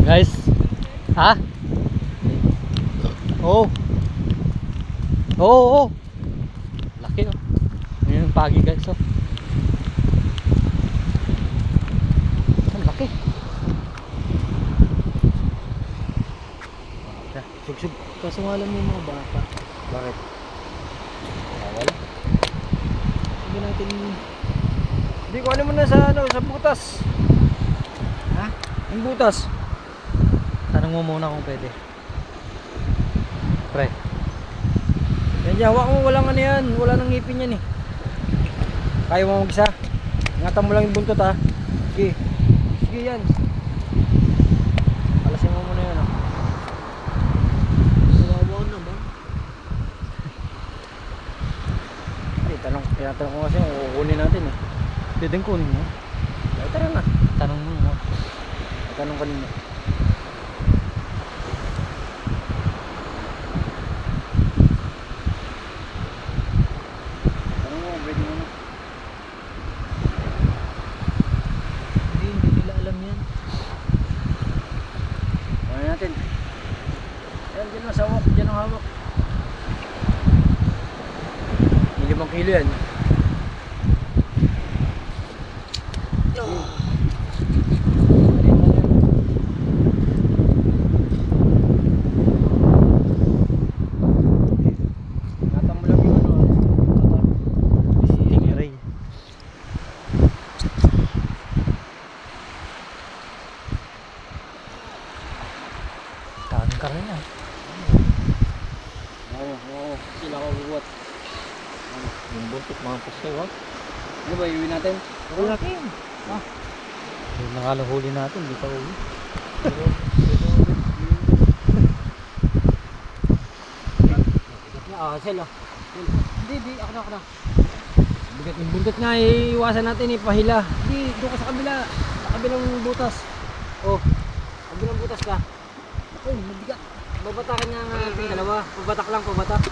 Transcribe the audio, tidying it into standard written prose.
Guys. Ha? Oo. Oo. Laki oh. Yun yung pagi guys oh. Ang laki. Sugsug. Kaso nga alam mo yung mga bata. Bakit? Wala. Sabi natin. Hindi ko alam mo na sa ano, sa butas. Ha? Yung butas. Tanong mo muna kung pwede. Pre. Yan dyan, hawak mo, walang ano yan. Wala nang ngipin yan eh. Kaya mo mag-isa. Ingatan mo lang yung buntot ha. Sige. Sige yan. Palasin mo muna yan oh. Kawawa naman. Tinatanong ko kasi kung kukunin natin eh. Pwedeng kunin mo. Ay, tara na. Tanong mo. Tanong kanina. Tanong mo, pwede mo na. Hindi nila alam yan. Ano natin? Ayan, dyan ang sawak. Dyan ang hawak. May 5 kilo yan. Stingray. Tangkar na yan. Oo. Sila ko buwat. Yung buntot mga puso wag. Ano ba, iuwi natin? Ang laki. Ah. Yung nakalahuli natin, di pa uwi. Sel oh. Hindi, ako na. Bigat yung buntot nga, iiwasan natin pahila. Hindi, doon ka sa kabila. Sa kabilang butas. Oh, kabilang butas ka. Ay, mabigat. Babatakan nga nga natin dalawa. Pabatak lang, pabatak.